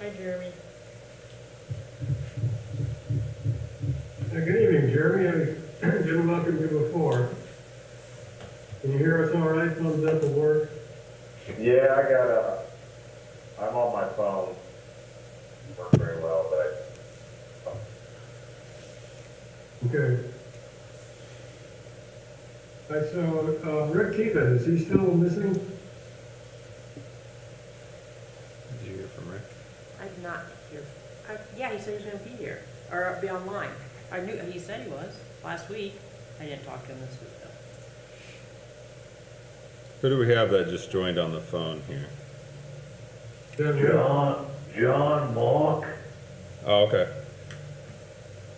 Hi, Jeremy. Good evening, Jeremy. I didn't welcome you before. Can you hear us all right? Thumbs up at work? Yeah, I'm on my phone. Work very well, but Okay. All right, so Rick Keevan, is he still missing? Did you hear from Rick? I did not hear. Yeah, he said he was gonna be here, or be online. I knew, he said he was, last week. I didn't talk to him this week, though. Who do we have that just joined on the phone here? John Mock. Oh, okay.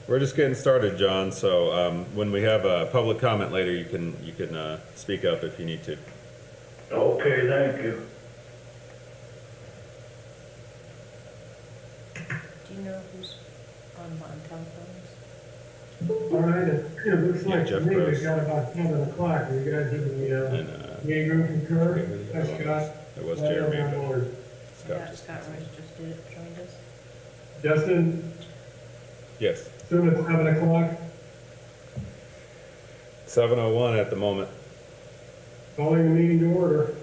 We're just getting started, John, so when we have a public comment later, you can speak up if you need to. Okay, thank you. Do you know who's on telephones? All right, it looks Yeah, like to Jeff me Gross. we've got about 7 o'clock. Are you guys in the And meeting room concur? That's Scott. it was Right Jeremy, on but board. Scott Yeah, just. Scott Rice just joined us. Justin, Yes, soon at 7 o'clock, 7:01 at the moment. calling the meeting to order.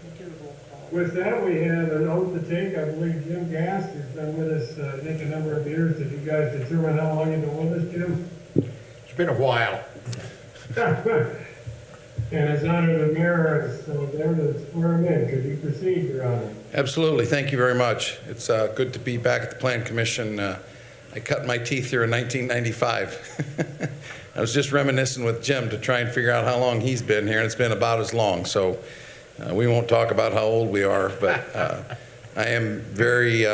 We do a roll call. With that, we have an oath to take. I believe Jim Gast has been with us, I think, a number of years. Did you guys determine how long you've been with us, Jim? It's been a while. And as honor the mayor is there to swear him in. Could you proceed, Your Honor? Absolutely, thank you very much. It's good to be back at the Plan Commission. I cut my teeth here in 1995. I was just reminiscing with Jim to try and figure out how long he's been here, and it's been about as long. So we won't talk about how old we are, but I am very,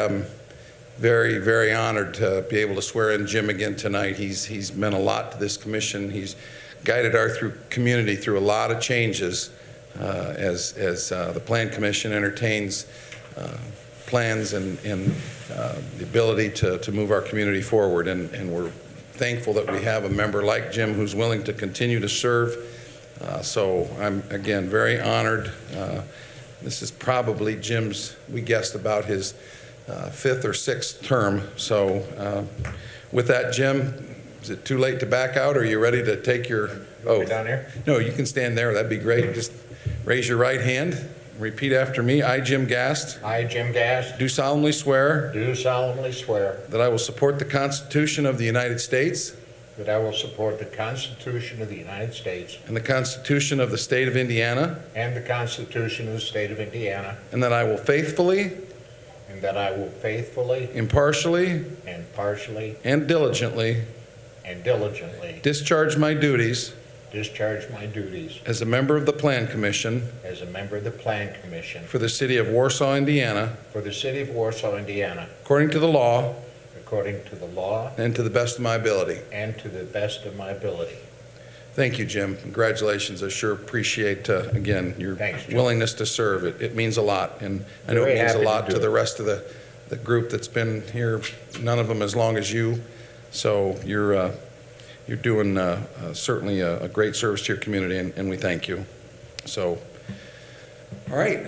very honored to be able to swear in Jim again tonight. He's meant a lot to this commission. He's guided our community through a lot of changes as the Plan Commission entertains plans and the ability to move our community forward. And we're thankful that we have a member like Jim who's willing to continue to serve. So I'm, again, very honored. This is probably Jim's, we guessed about his 5th or 6th term. So with that, Jim, is it too late to back out, or are you ready to take your oath? Down here? No, you can stand there. That'd be great. Just raise your right hand. Repeat after me. I, Jim Gast, I, Jim Gast, do solemnly swear do solemnly swear that I will support the Constitution of the United States that I will support the Constitution of the United States and the Constitution of the State of Indiana, and the Constitution of the State of Indiana, and that I will faithfully, and that I will faithfully impartially, and partially and diligently and diligently discharge my duties discharge my duties as a member of the Plan Commission as a member of the Plan Commission for the City of Warsaw, Indiana, for the City of Warsaw, Indiana, according to the law according to the law and to the best of my ability. and to the best of my ability. Thank you, Jim. Congratulations. I sure appreciate, again, your Thanks, Jim. willingness to serve. It means a lot, and I know Very it means a happy to lot do to the it. rest of the group that's been here, none of them as long as you. So you're doing certainly a great service to your community, and we thank you. So, all right.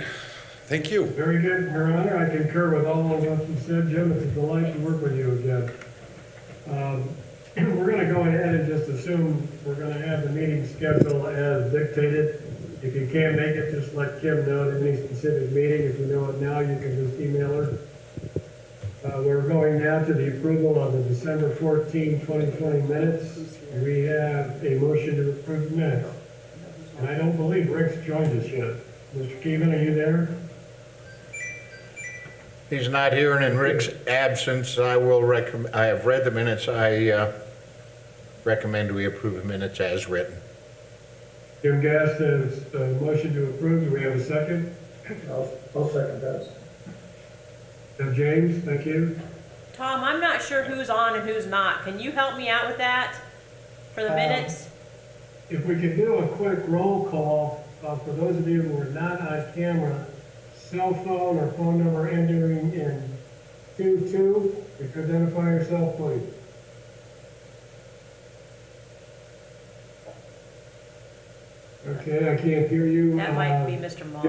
Thank you. Very good, Your Honor. I concur with all of what you said, Jim. It's a delight to work with you again. We're going to go ahead and just assume we're going to have the meeting schedule as dictated. If you can't make it, just let Kim know at any specific meeting. If you know it now, you can just email her. We're going now to the approval of the December 14, 2020 minutes. We have a motion to approve the minutes. And I don't believe Rick's joined us yet. Mr. Keevan, are you there? He's not here, and in Rick's absence, I have read the minutes. I recommend we approve the minutes as written. Jim Gast has a motion to approve. Do we have a second? I'll second that. James, thank you. Tom, I'm not sure who's on and who's not. Can you help me out with that for the minutes? If we could do a quick roll call, for those of you who are not on camera, cell phone or phone number ending in 22, you could identify yourself, please. Okay, I can't hear you. That might be Mr. Mock.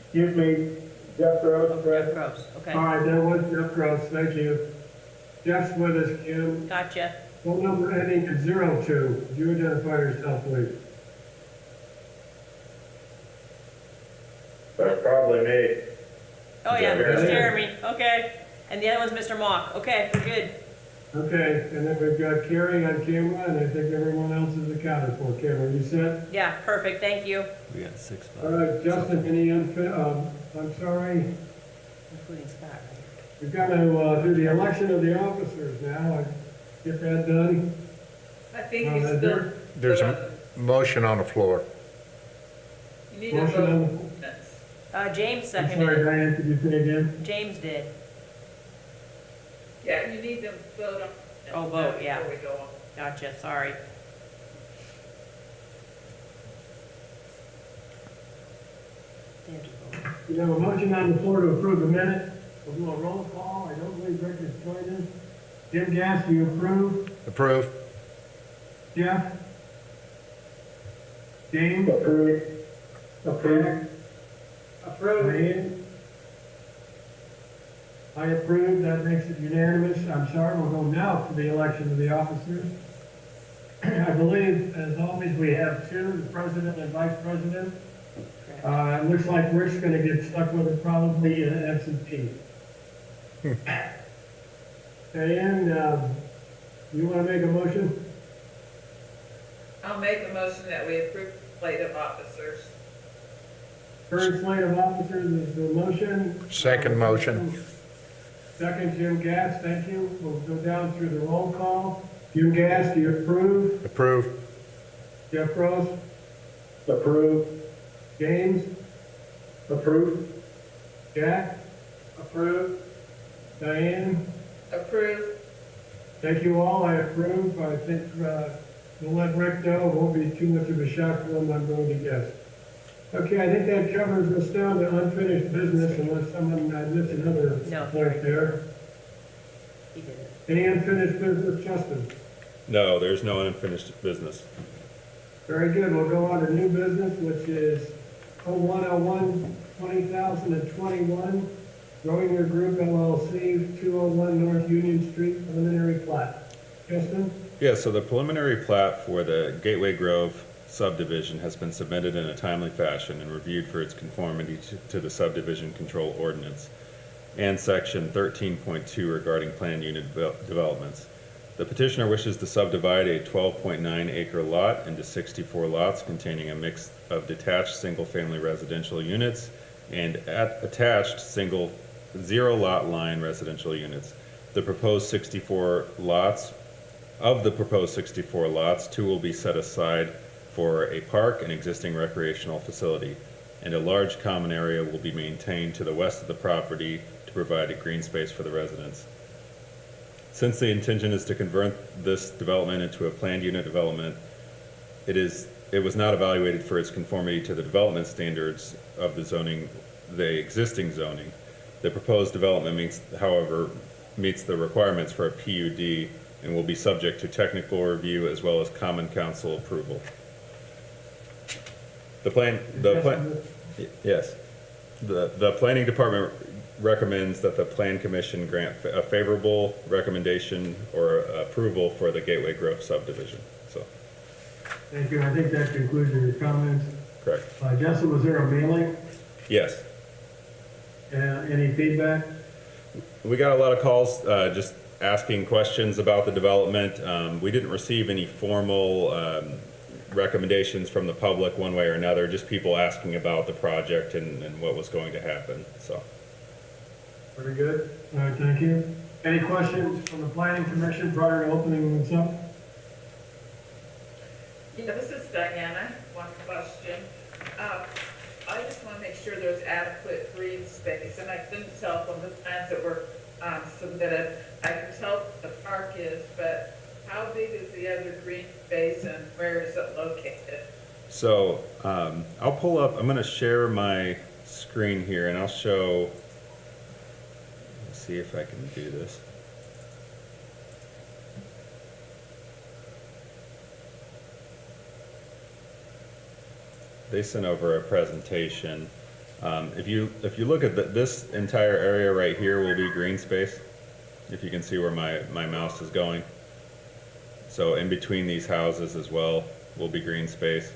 Excuse me, Jeff Rose, Jeff present. Gross, okay. All right, that was Jeff Gross, thank you. Jeff's with us, Kim. Gotcha. Phone number ending in 02. Would you identify yourself, please? That's probably me. Oh, yeah, Jeremy. it's Jeremy, okay. And the other one's Mr. Mock, okay, we're good. Okay, and then we've got Carrie on camera, and I think everyone else is accounted for. Cameron, you set? Yeah, perfect, thank you. We got 6, All right, Justin, any I'm sorry, Including Scott, right? we've got to do the election of the officers now. Get that done. I think Uh, you still. there- There's a motion on the floor. You need a Motion vote. on, James I'm sorry, seconded it. Diane, could you say again? James did. Yeah, you need to vote on. Oh, vote, yeah. Before we go on. Gotcha, sorry. They have to vote. We have a motion on the floor to approve the minutes. We'll do a roll call. I don't believe Rick is joining. Jim Gass, do you approve? Approve. Jeff? James? Approved. Approved. Diane? I approve, that makes it unanimous. I'm sorry, we'll go now to the election of the officers. I believe, as always, we have two, the president and vice president. Correct. It looks like Rick's gonna get stuck with it probably absentee. Diane, you wanna make a motion? I'll make a motion that we approve the slate of officers. Current slate of officers is the motion. Second motion. Second, Jim Gass, thank you. We'll go down through the roll call. Jim Gass, do you approve? Approve. Jeff Rose? Approved. James? Approved. Jack? Approved. Diane? Approve. Thank you all, I approve. I think, we'll let Rick know, it won't be too much of a shock for him, I'm going to guess. Okay, I think that covers us down to unfinished business unless someone missed another No. point there. He did it. Any unfinished business, Justin? No, there's no unfinished business. Very good, we'll go on to new business, which is 0101, 20,021, Growing Group LLC, 201 North Union Street, preliminary plat. Justin? Yeah, so the preliminary plat for the Gateway Grove subdivision has been submitted in a timely fashion and reviewed for its conformity to the subdivision control ordinance and section 13.2 regarding planned unit developments. The petitioner wishes to subdivide a 12.9 acre lot into 64 lots containing a mix of detached single-family residential units and attached single zero lot line residential units. The proposed 64 lots, of the proposed 64 lots, 2 will be set aside for a park and existing recreational facility, and a large common area will be maintained to the west of the property to provide a green space for the residents. Since the intention is to convert this development into a planned unit development, it was not evaluated for its conformity to the development standards of the existing zoning. The proposed development however, meets the requirements for a PUD and will be subject to technical review as well as common council approval. Yes. The planning department recommends that the plan commission grant a favorable recommendation or approval for the Gateway Grove subdivision, so, Thank you, I think that concludes your comments. correct. Justin, was there a mailing? Yes. Any feedback? We got a lot of calls, just asking questions about the development. We didn't receive any formal, recommendations from the public one way or another, just people asking about the project and what was going to happen, so. Very good. All right, thank you. Any questions from the planning commission prior to opening this up? Yeah, this is Diana. One question. I just want to make sure there's adequate green space, and I couldn't tell from the plans that were submitted. I can tell what the park is, but how big is the other green space and where is it located? So, I'll pull up, I'm gonna share my screen here and I'll show, let's see if I can do this. They sent over a presentation. If you look at this entire area right here will be green space, if you can see where my mouse is going. So in between these houses as well will be green space.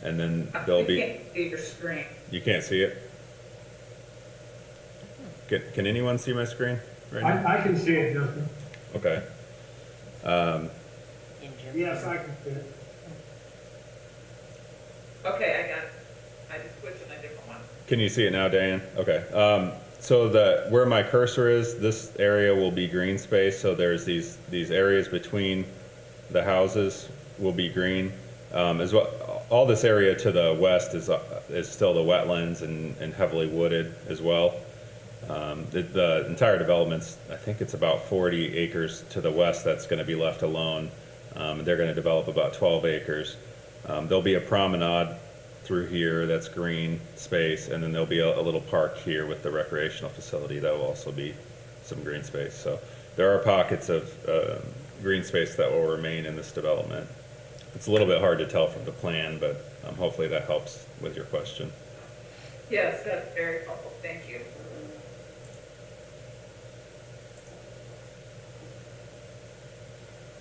And then there'll I be, can't see your screen. you can't see it? Can anyone see my screen right now? I can see it, Justin. Okay. In Jim's. Yes, I can see it. Okay, I got it. I just switched to a different one. Can you see it now, Diane? Okay. So where my cursor is, this area will be green space. So there's these areas between the houses will be green. As well, all this area to the west is still the wetlands and heavily wooded as well. The entire development's, I think it's about 40 acres to the west that's going to be left alone. They're going to develop about 12 acres. There'll be a promenade through here that's green space, and then there'll be a little park here with the recreational facility that will also be some green space. So there are pockets of green space that will remain in this development. It's a little bit hard to tell from the plan, but hopefully that helps with your question. Yes, that's very helpful. Thank you.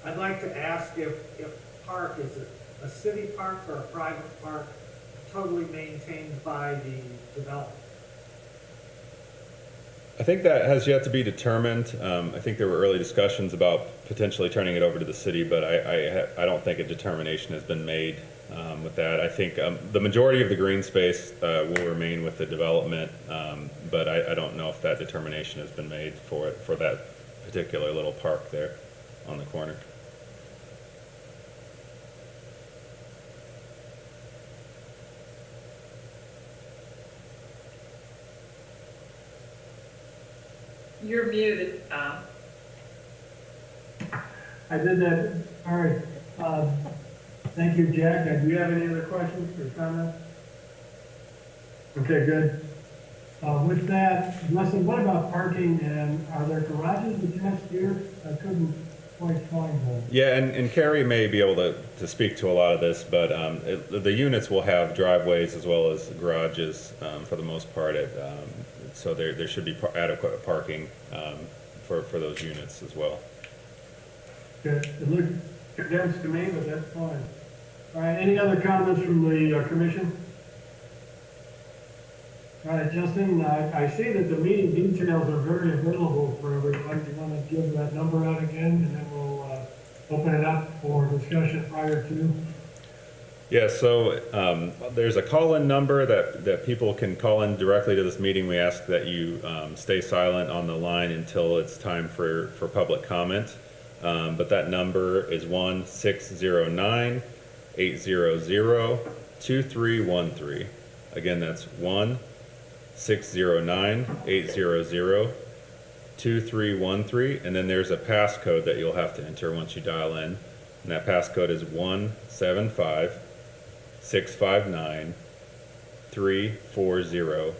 I'd like to ask if park, is it a city park or a private park, totally maintained by the developer? I think that has yet to be determined. I think there were early discussions about potentially turning it over to the city, but I don't think a determination has been made with that. I think the majority of the green space will remain with the development, but I don't know if that determination has been made for that particular little park there on the corner. You're muted, I did that, all right. Thank you, Jack. Do you have any other questions or comments? Okay, good. With that, Leslie, what about parking, and are there garages attached here? I couldn't quite find them. Yeah, and Carrie may be able to speak to a lot of this, but the units will have driveways as well as garages for the most part. So there should be adequate parking for those units as well. Good. It looked condensed to me, but that's fine. All right, any other comments from the commission? All right, Justin, I see that the meeting details are very available for everyone. Do you want to give that number out again, and then we'll open it up for discussion prior to? Yeah, so there's a call-in number that people can call in directly to this meeting. We ask that you stay silent on the line until it's time for public comment. But that number is 1-609-800-2313. Again, that's 1-609-800-2313. And then there's a passcode that you'll have to enter once you dial in. And that passcode is 175-659-340#.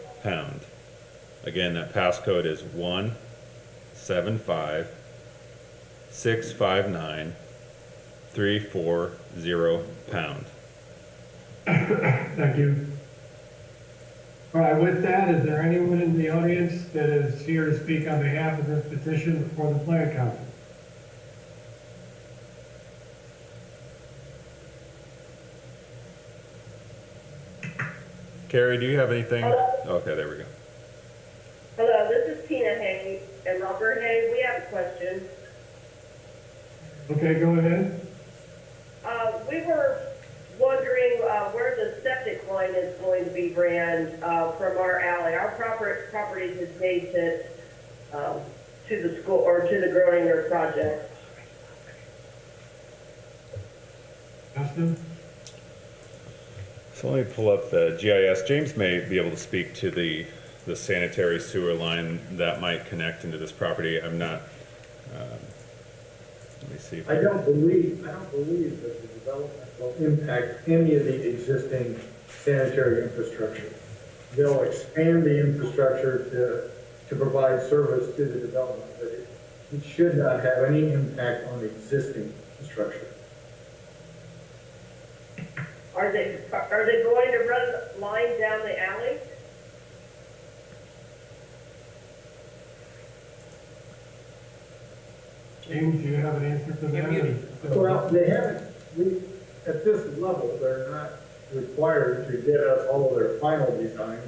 Again, that passcode is 1-75659-340#. Thank you. All right, with that, is there anyone in the audience that is here to speak on behalf of this petition before the plan council? Carrie, do you have anything? Okay, there we go. Hello, this is Tina Hay and Robert Hay. We have a question. Okay, go ahead. We were wondering where the septic line is going to be ran from our alley. Our property is adjacent to the school or to the Groninger project. Justin? So let me pull up the GIS. James may be able to speak to the sanitary sewer line that might connect into this property. I'm not, let me see. I don't believe that the development will impact any of the existing sanitary infrastructure. They'll expand the infrastructure to provide service to the development, but it should not have any impact on the existing infrastructure. Are they going to run the line down the alley? James, do you have an answer for that? You're muted. Well, they haven't, at this level, they're not required to get us all of their final design.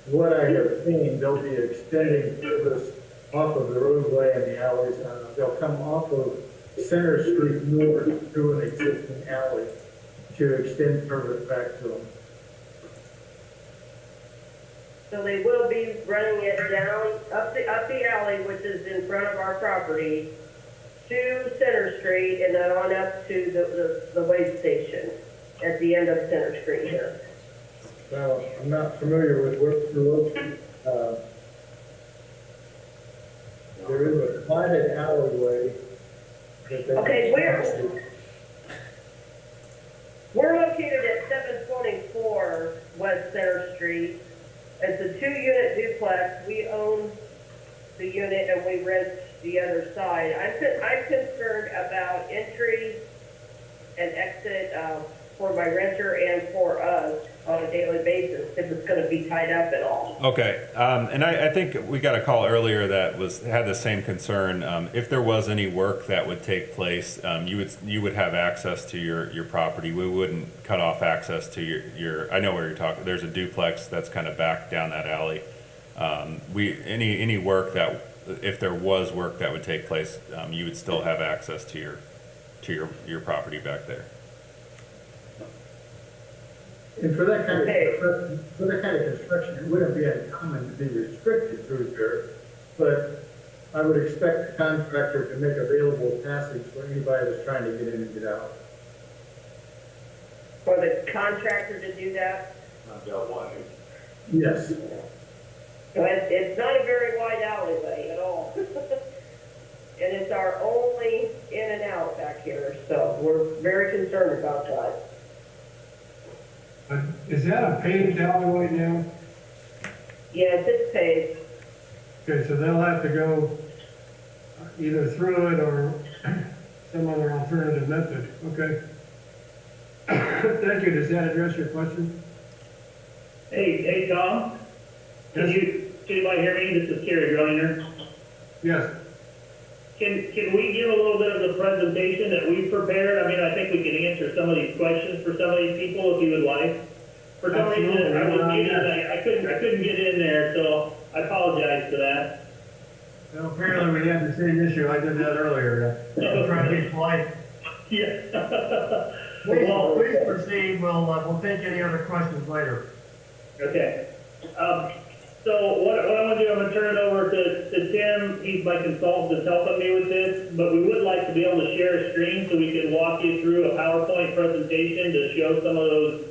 What I have seen, they'll be extending service off of the roadway and the alleys. They'll come off of Center Street north through an existing alley to extend service back to them. So they will be running it down, up the alley, which is in front of our property, to Center Street, and then on up to the weigh station at the end of Center Street here. Well, I'm not familiar with where it's located. There is a private alleyway that they. Okay, we're located at 724 West Center Street. It's a 2-unit duplex. We own the unit and we rent the other side. I'm concerned about entry and exit for my renter and for us on a daily basis, if it's going to be tied up at all. Okay, and I think we got a call earlier that had the same concern. If there was any work that would take place, you would have access to your property. We wouldn't cut off access to your. I know where you're talking. There's a duplex that's kind of back down that alley. Any work that, if there was work that would take place, you would still have access to your property back there. And for that kind Okay. of construction, it wouldn't be uncommon to be restricted through there, but I would expect the contractor to make available passage for anybody that's trying to get in and get out. For the contractor to do that. Yes. So it's not a very wide alleyway at all. And it's our only in and out back here, so we're very concerned about that. Is that a paved alleyway now? Yes, it's paved. Okay, so they'll have to go either through it or some other alternative method, okay? Thank you, does that address your question? Hey, Tom? Can anybody hear me? This is Kerry Griner. Yes. Can we give a little bit of the presentation that we've prepared? I mean, I think we can answer some of these questions for some of these people if you would like. For some reason, I was muted, and I couldn't get in there, so I apologize for that. Well, apparently we had the same issue, I did that earlier. I'm trying to be polite. Yeah. Please proceed, we'll take any other questions later. Okay. So what I'm gonna do, I'm gonna turn it over to Tim. He's my consultant that's helping me with this, but we would like to be able to share a screen so we can walk you through a PowerPoint presentation to show some of those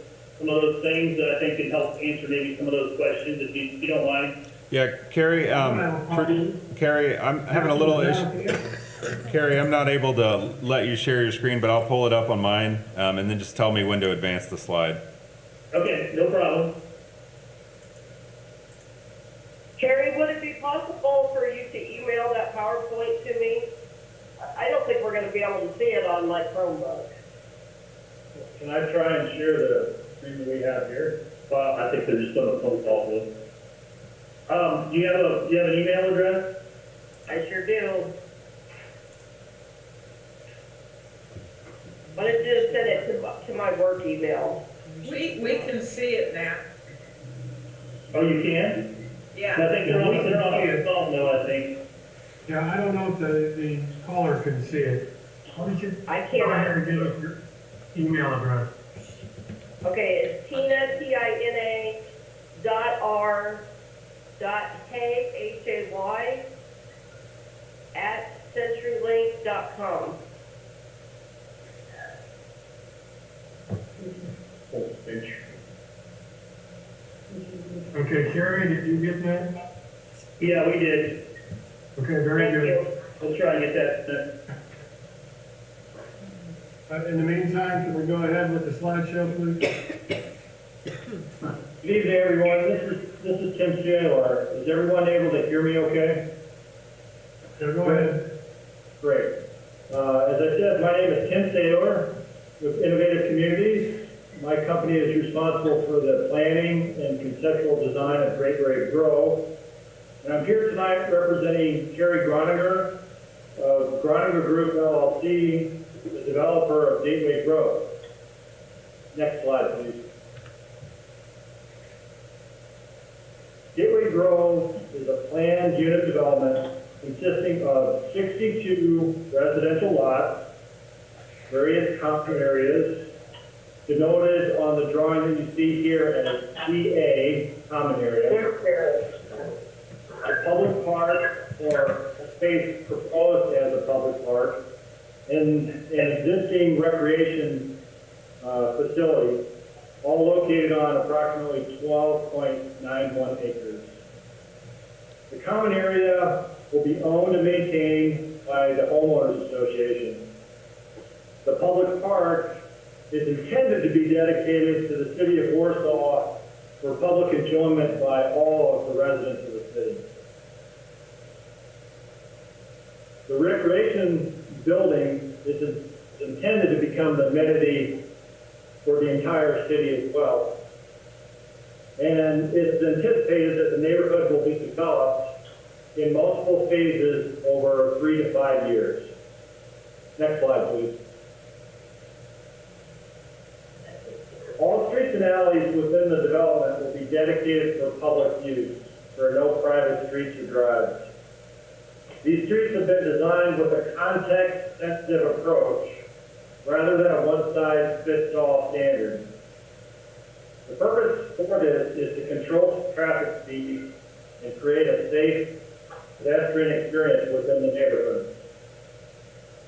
things that I think can help answer maybe some of those questions if you don't mind. Yeah, Carrie, Carrie, I'm having a little issue. Carrie, I'm not able to let you share your screen, but I'll pull it up on mine, and then just tell me when to advance the slide. Okay, no problem. Carrie, would it be possible for you to email that PowerPoint to me? I don't think we're gonna be able to see it on my Chromebook. Can I try and share the screen that we have here? Well, I think they're just on the phone call with. Do you have an email address? I sure do. Why don't you just send it to my work email? We can see it now. Oh, you can? Yeah. I think they're on the phone though, I think. Yeah, I don't know if the caller can see it. Why don't you I go ahead and can't. give us your email address? Okay, it's Tina, Tina, .r.hay, Hay, @centurylink.com. Okay, Carrie, did you get that? Yeah, we did. Okay, very Thank good. you. We'll try and get that. In the meantime, can we go ahead with the slideshow, please? Good evening, everyone. This is Tim Taylor. Is everyone able to hear me okay? Yeah, go ahead. Great. As I said, my name is Tim Taylor with Innovative Communities. My company is responsible for the planning and conceptual design of Great Grove. And I'm here tonight representing Kerry Groninger of of Groninger Group LLC, the developer of Gateway Grove. Next slide, please. Gateway Grove is a planned unit development consisting of 62 residential lots, various common areas, denoted on the drawing that you see here as CA, common area. A public park or a space proposed as a public park, and an existing recreation facility, all located on approximately 12.91 acres. The common area will be owned and maintained by the homeowners association. The public park is intended to be dedicated to the city of Warsaw for public enjoyment by all of the residents of the city. The recreation building is intended to become the amenity for the entire city as well. And it's anticipated that the neighborhood will be developed in multiple phases over 3 to 5 years. Next slide, please. All streets and alleys within the development will be dedicated for public use. There are no private streets or drives. These streets have been designed with a context-sensitive approach rather than a one-size-fits-all standard. The purpose for this is to control traffic speed and create a safe pedestrian experience within the neighborhood.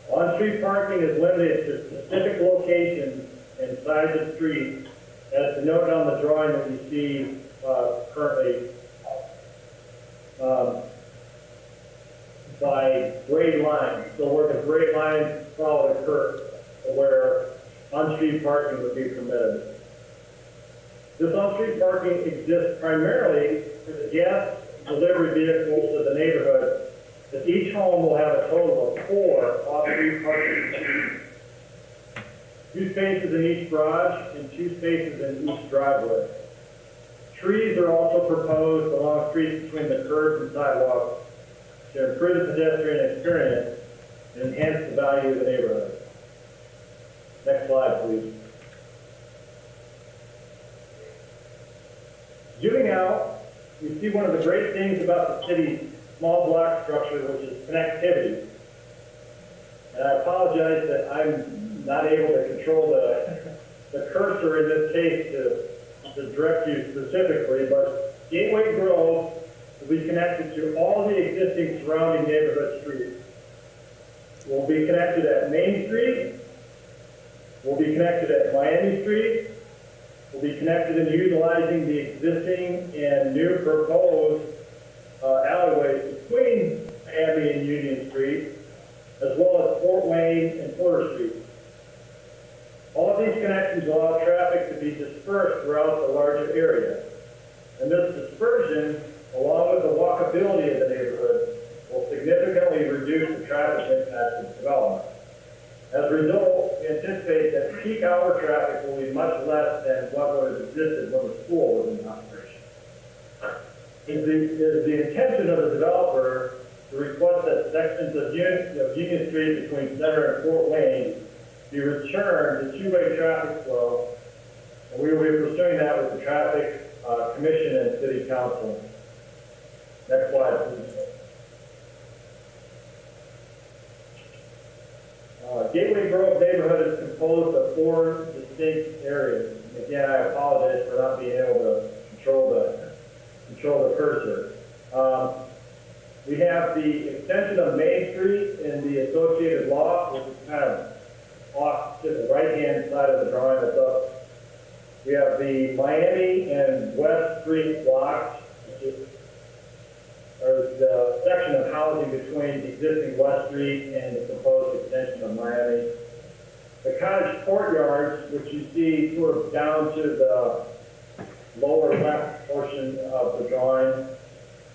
On-street parking is limited to specific locations inside the street, as denoted on the drawing that you see currently by grade lines. So where the grade lines follow the curve, where on-street parking would be permitted. This on-street parking exists primarily for the gas delivery vehicles of the neighborhood, that each home will have a total of 4 off-street parking spaces. 2 spaces in each garage and 2 spaces in each driveway. Trees are also proposed along streets between the curbs and sidewalks to improve the pedestrian experience and enhance the value of the neighborhood. Next slide, please. Zooming out, you see one of the great things about the city's small block structure, which is connectivity. And I apologize that I'm not able to control the cursor in this case to direct you specifically, but Gateway Grove will be connected to all the existing surrounding neighborhood streets. We'll be connected at Main Street, we'll be connected at Miami Street, we'll be connected in utilizing the existing and new proposed alleyways between Miami and Union Street, as well as Fort Wayne and Porter Street. All of these connections allow traffic to be dispersed throughout the larger area. And this dispersion, along with the walkability of the neighborhood, will significantly reduce the traffic impact of development. As a result, we anticipate that peak hour traffic will be much less than what would have existed when the school was in operation. It is the intention of the developer to request that sections of Union Street between Center and Fort Wayne be returned to two-way traffic flow, and we will be pursuing that with the Traffic Commission and City Council. Next slide, please. Gateway Grove neighborhood is composed of 4 distinct areas. And again, I apologize for not being able to control the cursor. We have the extension of Main Street and the associated loft, which is kind of off to the right-hand side of the drawing that's up. We have the Miami and West Street blocks, which is the section of housing between the existing West Street and the proposed extension of Miami. The cottage courtyards, which you see sort of down to the lower left portion of the drawing,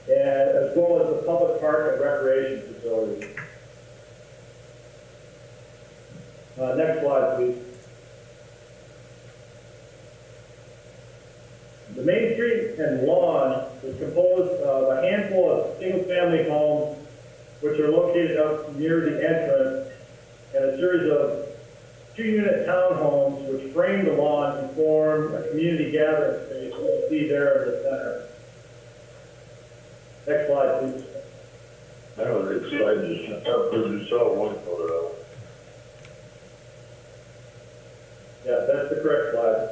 and as well as the public park and recreation facilities. Next slide, please. The Main Street and lawn is composed of a handful of single-family homes which are located up near the entrance, and a series of 2-unit townhomes which frame the lawn and form a community gathering space, which you see there in the center. Next slide, please. That was exciting. Because you saw one photo. Yeah, that's the correct slide.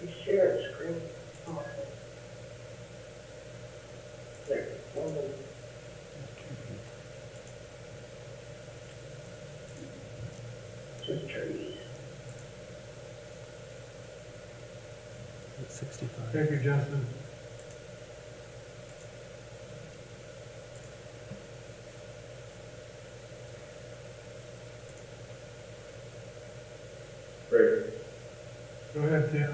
You share the screen. There. Just trees. 65. Thank you, Justin. Great. Go ahead, Tim.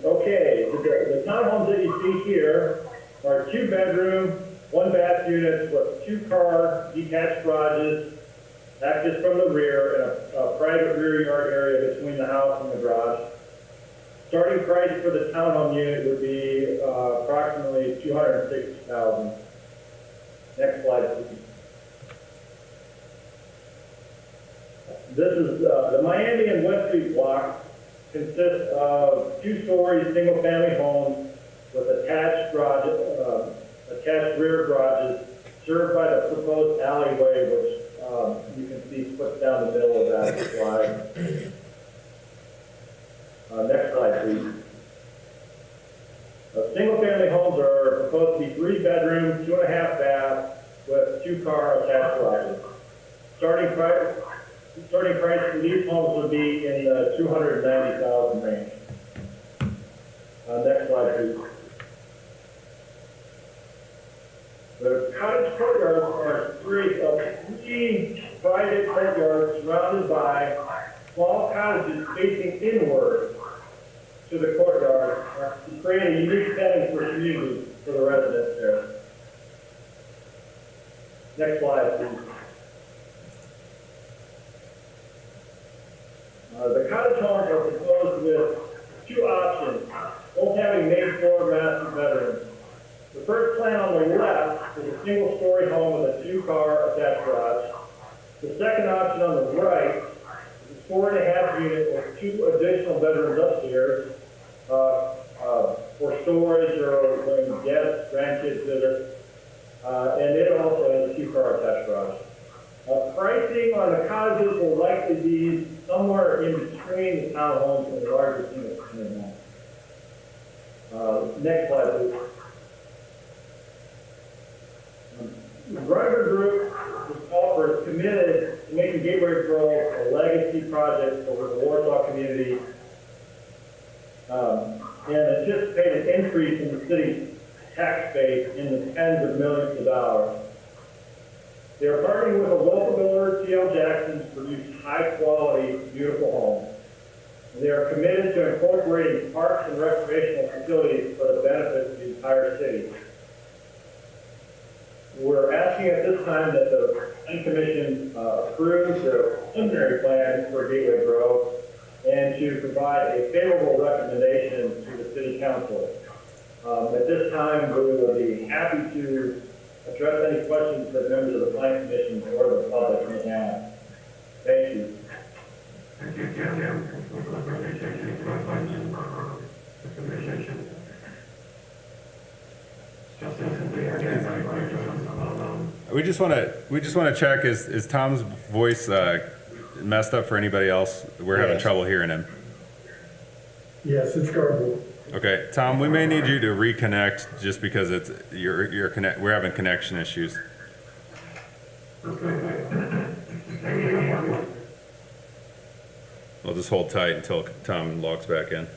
Okay, the townhomes that you see here are 2-bedroom, 1-bath units with 2-car detached garages, access from the rear, and a private rear yard area between the house and the garage. Starting price for the townhome unit would be approximately $260,000. Next slide, please. This is the Miami and West Street block consists of 2-story single-family homes with attached rear garages served by the proposed alleyway, which you can see split down the middle of that slide. Next slide, please. Single-family homes are proposed to be 3-bedroom, 2.5-bath with 2-car attached garages. Starting price for these homes would be in the $290,000 range. Next slide, please. The cottage courtyards are 3 private courtyards surrounded by small cottages facing inward to the courtyard to create a unique setting for community for the residents there. Next slide, please. The cottage homes are proposed with 2 options, both having main-floor master bedrooms. The first plan on the left is a single-story home with a 2-car attached garage. The second option on the right is a 4.5 unit with 2 additional bedrooms upstairs for storage or when guests, grandkids visit. And it also has a 2-car attached garage. Pricing on the cottages will likely be somewhere in between the townhomes and the larger single-family homes. Next slide, please. The Driver Group is committed to making Gateway Grove a legacy project for the Warsaw community and anticipate an increase in the city's tax base in the tens of millions of dollars. They are partnering with a local builder, T.L. Jackson, to produce high-quality, beautiful homes. And they are committed to incorporating parks and recreational facilities for the benefit of the entire city. We're asking at this time that the Planning Commission approve the preliminary plan for Gateway Grove and to provide a favorable recommendation to the City Council. At this time, we will be happy to address any questions that members of the Planning Commission or the public may have. Thank you. Thank you, Tim. We just want to check, is Tom's voice messed up for anybody else? We're having trouble hearing him. Yes, it's garbled. Okay, Tom, we may need you to reconnect just because we're having connection issues. We'll just hold tight until Tom logs back in.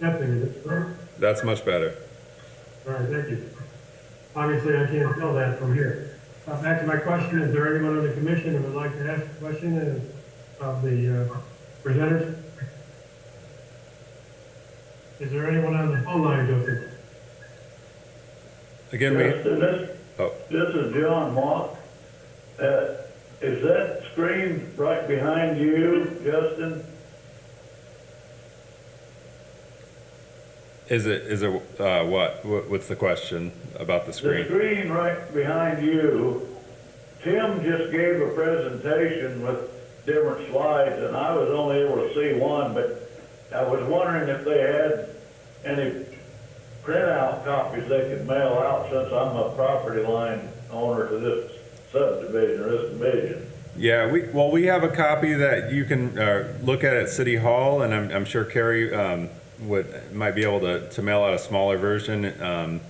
Nothing, is it? All That's much better. right, thank you. Obviously, I can't tell that from here. Back to my question, is there anyone on the commission who would like to ask a question of the presenters? Is there anyone on the phone line, Joseph? Again, This is John Mock. Is that screen right behind you, Justin? Is it, what? What's the question about the The screen? screen right behind you, Tim just gave a presentation with different slides, and I was only able to see one, but I was wondering if they had any printout copies they could mail out, since I'm a property line owner to this subdivision or this division. Yeah, we have a copy that you can look at City Hall, and I'm sure Carrie might be able to mail out a smaller version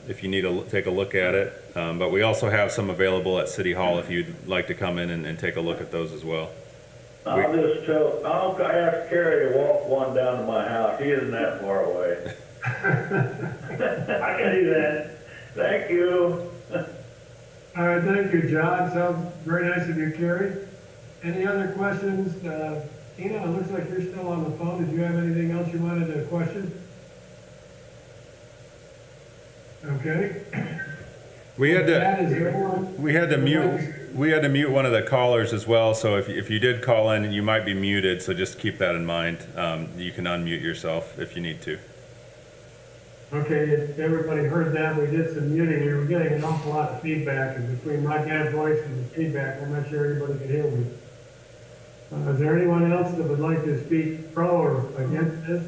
if you need to take a look at it. But we also have some available at City Hall if you'd like to come in and take a look at those as well. I'll ask Kerry to walk one down to my house. He isn't that far away. I can do that. Thank you. All right, thank you, John. Sounds very nice of you, Carrie. Any other questions? Tina, it looks like you're still on the phone. Did you have anything else you wanted to question? Okay. We had That is to everyone. we had to mute one of the callers as well. So if you did call in, you might be muted. So just keep that in mind. You can unmute yourself if you need to. Okay, everybody heard that. We did some muting. We were getting an awful lot of feedback, and between my dad's voice and the feedback, I'm not sure anybody could hear me. Is there anyone else that would like to speak pro or against this?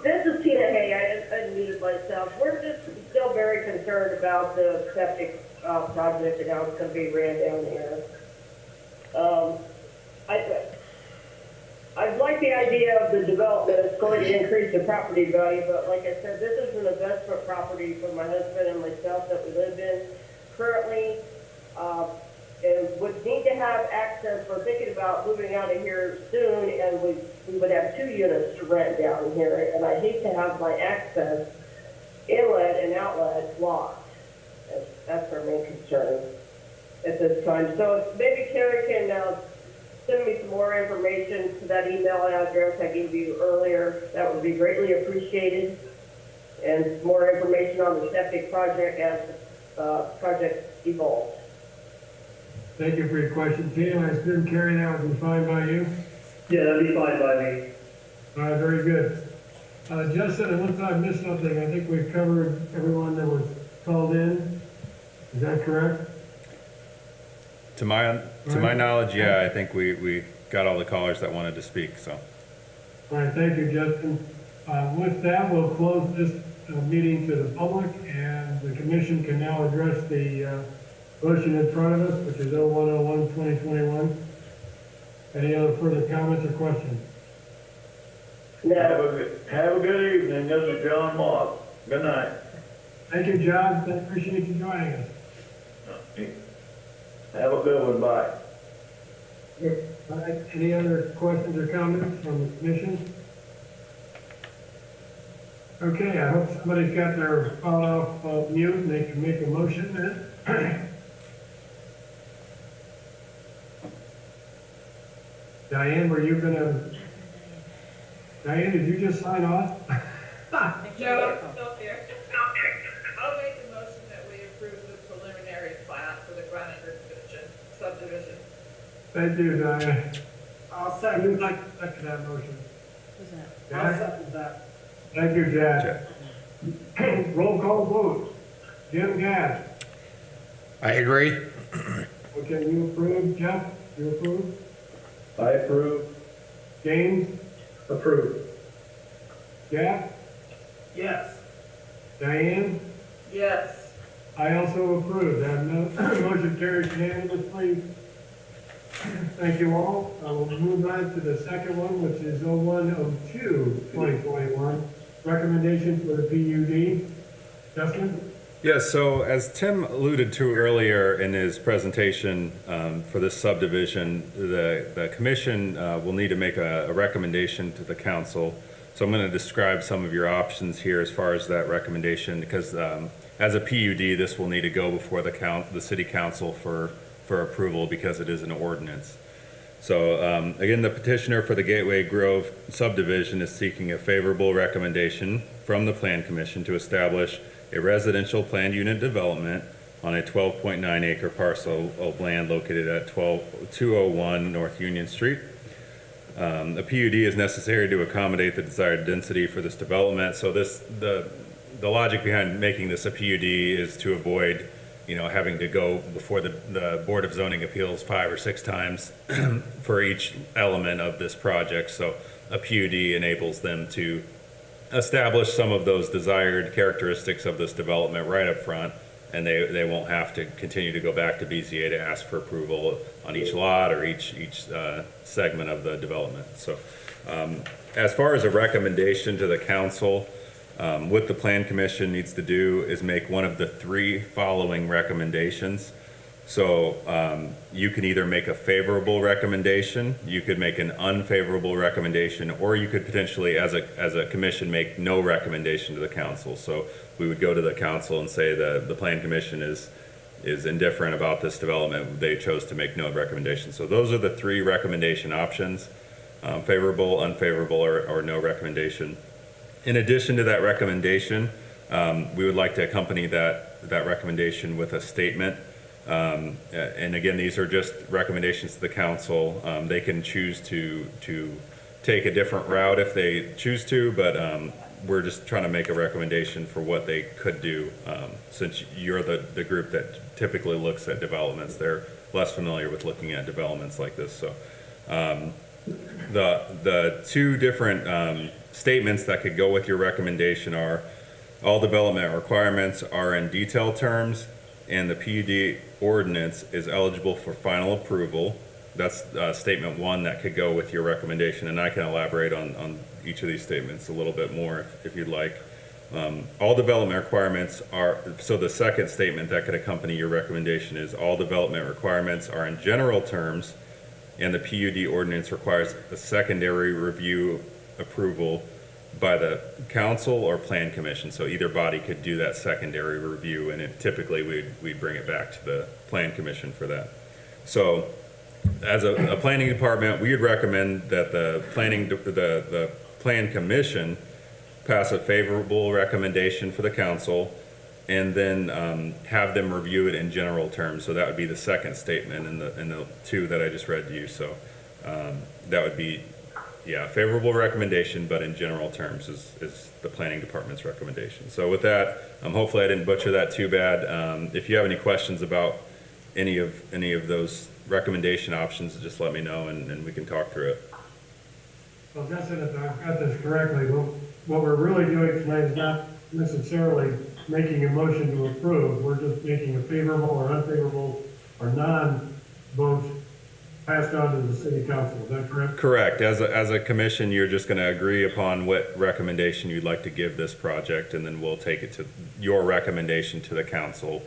This is Tina Hay. I unmuted myself. We're just still very concerned about the septic project and how it's going to be ran down here. I like the idea of the development. It's going to increase the property value, but like I said, this is an investment property for my husband and myself that we live in currently. And would need to have access. We're thinking about moving out of here soon, and we would have 2 units to rent down here. And I hate to have my access, inlet and outlet blocked. That's our main concern at this time. So if maybe Carrie can send me some more information to that email address I gave you earlier, that would be greatly appreciated. And more information on the septic project as project evolves. Thank you for your question. Tina, I assume Carrie, that would be fine by you? Yeah, that'd be fine by me. All right, very good. Justin, unless I missed something, I think we've covered everyone that was called in. Is that correct? To my knowledge, yeah, I think we got all the callers that wanted to speak. So. All right, thank you, Justin. With that, we'll close this meeting to the public, and the commission can now address the motion in front of us, which is 0101-2021. Any other further comments or questions? Have a good evening. This is John Mock. Good night. Thank you, John. I appreciate you joining us. Have a good one. Bye. All right, any other questions or comments from the commission? Okay, I hope somebody's got their phone off mute and they can make a motion then. Diane, Diane, did you just sign off? No, I'm still here. I'll make the motion that we approve the preliminary plat for the Graniger subdivision. Thank you, Diane. I'll Who'd second, like to second that motion? Who's that? I'll Jack? second that. Thank you, Jack. Roll call vote. Jim Gass. I agree. Okay, you approve. Jeff, you approve? I approve. James? Approved. Jack? Yes. Diane? Yes. I also approve. That motion carries unanimously. Thank you all. I will move on to the second one, which is 0102-2021. Recommendation for the PUD. Justin? Yes, so as Tim alluded to earlier in his presentation for this subdivision, the commission will need to make a recommendation to the council. So I'm going to describe some of your options here as far as that recommendation, because as a PUD, this will need to go before the city council for approval because it is an ordinance. So again, the petitioner for the Gateway Grove subdivision is seeking a favorable recommendation from the Plan Commission to establish a residential planned unit development on a 12.9 acre parcel of land located at 201 North Union Street. A PUD is necessary to accommodate the desired density for this development. So the logic behind making this a PUD is to avoid, having to go before the Board of Zoning Appeals 5 or 6 times for each element of this project. So a PUD enables them to establish some of those desired characteristics of this development right up front, and they won't have to continue to go back to BZA to ask for approval on each lot or each segment of the development. So as far as a recommendation to the council, what the Plan Commission needs to do is make one of the 3 following recommendations. So you can either make a favorable recommendation, you could make an unfavorable recommendation, or you could potentially, as a commission, make no recommendation to the council. So we would go to the council and say the Plan Commission is indifferent about this development. They chose to make no recommendation. So those are the 3 recommendation options: favorable, unfavorable, or no recommendation. In addition to that recommendation, we would like to accompany that recommendation with a statement. And again, these are just recommendations to the council. They can choose to take a different route if they choose to, but we're just trying to make a recommendation for what they could do. Since you're the group that typically looks at developments, they're less familiar with looking at developments like this. So the 2 different statements that could go with your recommendation are: all development requirements are in detailed terms, and the PUD ordinance is eligible for final approval. That's statement 1 that could go with your recommendation, and I can elaborate on each of these statements a little bit more if you'd like. All development requirements are, so the second statement that could accompany your recommendation is: all development requirements are in general terms, and the PUD ordinance requires a secondary review approval by the council or Plan Commission. So either body could do that secondary review, and typically we'd bring it back to the Plan Commission for that. So as a planning department, we would recommend that the Plan Commission pass a favorable recommendation for the council, and then have them review it in general terms. So that would be the second statement in the 2 that I just read to you. So that would be, favorable recommendation, but in general terms is the planning department's recommendation. So with that, hopefully I didn't butcher that too bad. If you have any questions about any of those recommendation options, just let me know and we can talk through it. So Justin, if I've got this correctly, what we're really doing tonight is not necessarily making a motion to approve. We're just making a favorable or unfavorable or non-vote passed on to the city council. Is that correct? Correct. As a commission, you're just going to agree upon what recommendation you'd like to give this project, and then we'll take it to your recommendation to the council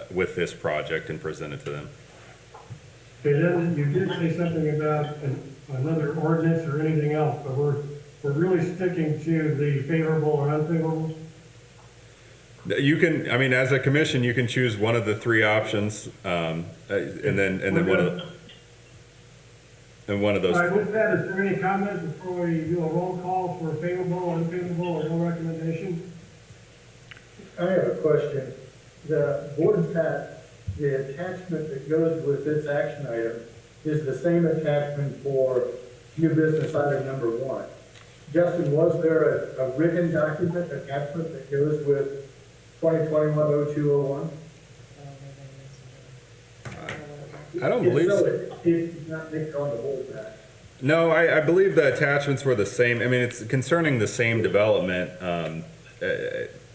with this project and present it to them. Okay, then you did say something about another ordinance or anything else, but we're really sticking to the favorable or unfavorable? You can, as a commission, you can choose one of the 3 options, and then one of those. All right, with that, is there any comment before we do a roll call for favorable, unfavorable, or no recommendation? I have a question. The board pack, the attachment that goes with this action item is the same attachment for new business item number 1. Justin, was there a written document attachment that goes with 2021-0201? I don't believe so. It's not linked on the board pack. No, I believe the attachments were the same. It's concerning the same development.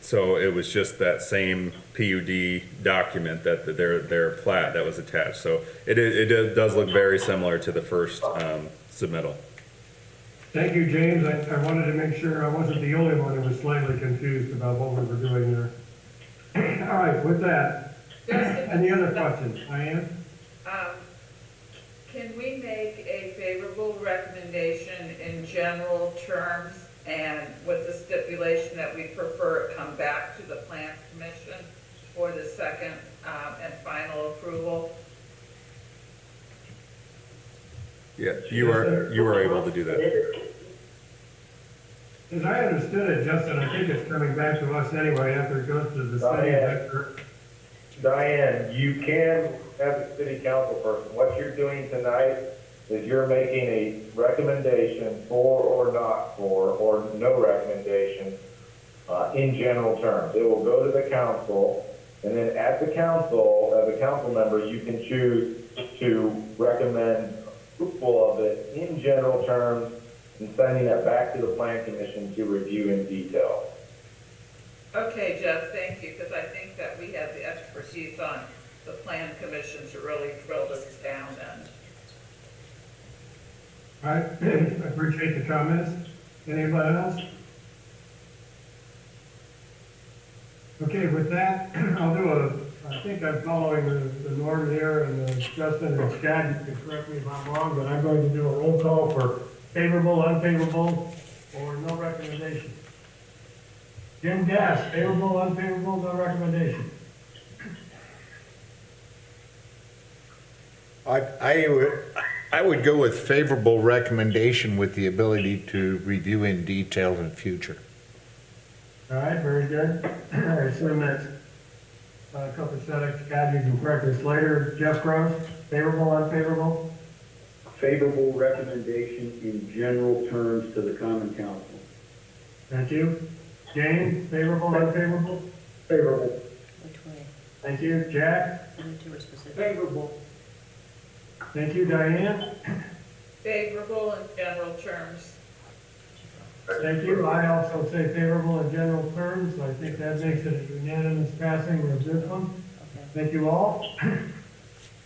So it was just that same PUD document that their plat that was attached. So it does look very similar to the first submittal. Thank you, James. I wanted to make sure I wasn't the only one who was slightly confused about what we were doing there. All right, with that, any other questions? Diane? Can we make a favorable recommendation in general terms and with the stipulation that we prefer it come back to the Plan Commission for the second and final approval? Yeah, you are able to do that. As I understood it, Justin, I think it's coming back to us anyway after it goes to the city. Is that correct? Diane, you can have a city council person. What you're doing tonight is you're making a recommendation for or not for, or no recommendation, in general terms. It will go to the council, and then at the council, as a council member, you can choose to recommend approval of it in general terms and sending it back to the plan commission to review in detail. Okay, Jeff, thank you, because I think that we have the expertise on the plan commission to really drill this down and. All right, I appreciate the comments. Anybody else? Okay, with that, I think I'm following the norm here, and Justin and Chad, you can correct me if I'm wrong, but I'm going to do a roll call for favorable, unfavorable, or no recommendation. Jim Gass, favorable, unfavorable, no recommendation. I would go with favorable recommendation with the ability to review in detail in future. All right, very good. I assume that's copacetic. Chad, you can correct this later. Jeff Gross, favorable, unfavorable? Favorable recommendation in general terms to the common council. Thank you. James, favorable, unfavorable? Favorable. Which way? Thank you. Jack? Only two are specific. Favorable. Thank you. Diane? Favorable in general terms. Thank you. I also say favorable in general terms. I think that makes it a unanimous passing of this one. Okay. Thank you all.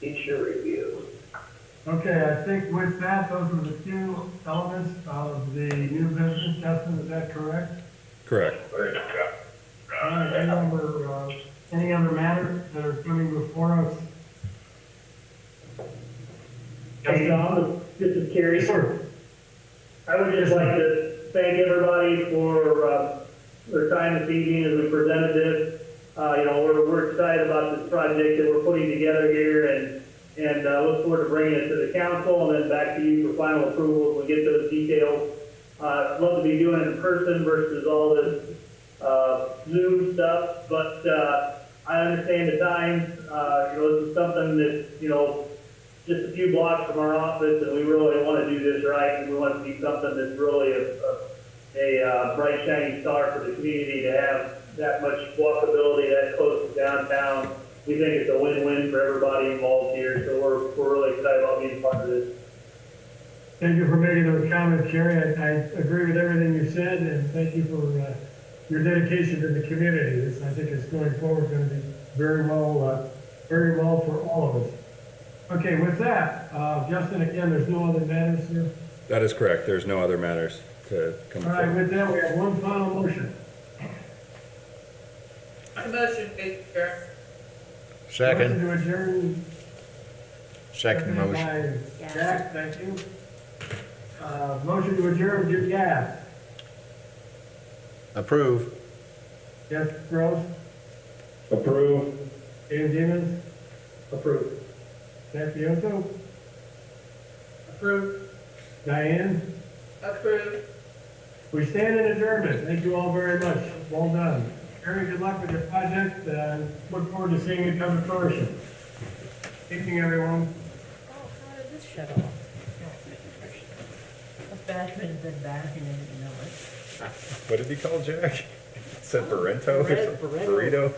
It's your review. Okay, I think with that, those are the two elements of the new business. Justin, is that correct? Correct. All right, any other matters that are coming before us? Hey, Tom, this is Kerry. Sure. I would just like to thank everybody for their time this evening as we presented this. We're excited about this project that we're putting together here and look forward to bringing it to the council and then back to you for final approval when we get those details. I'd love to be doing it in person versus all this Zoom stuff, but I understand the times. This is something that, just a few blocks from our office, and we really want to do this right, and we want to see something that's really a bright, shining star for the community to have that much walkability that close to downtown. We think it's a win-win for everybody involved here, so we're really excited about being part of this. Thank you for making those comments, Jerry. I agree with everything you said, and thank you for your dedication to the community. This, I think, is going forward going to be very well for all of us. Okay, with that, Justin, again, there's no other matters here? That is correct. There's no other matters to come All right, forward. with that, we have one final motion. Motion, Mr. Chair. Second, Motion to adjourn. second motion. By Jack, thank you. Motion to adjourn, Jim Gass. Approve. Jeff Gross, Approve. Dave Demons, Approved. Jack Piotto, Approved. Diane. Approved. We stand in adjournment. Thank you all very much. Well done. Very good luck with your project, and look forward to seeing it come to fruition. Evening, everyone. Oh, how did this shut off? That's bad, could have been bad if you didn't know it. What did he call Jack? Said Barrento or something? Burrito.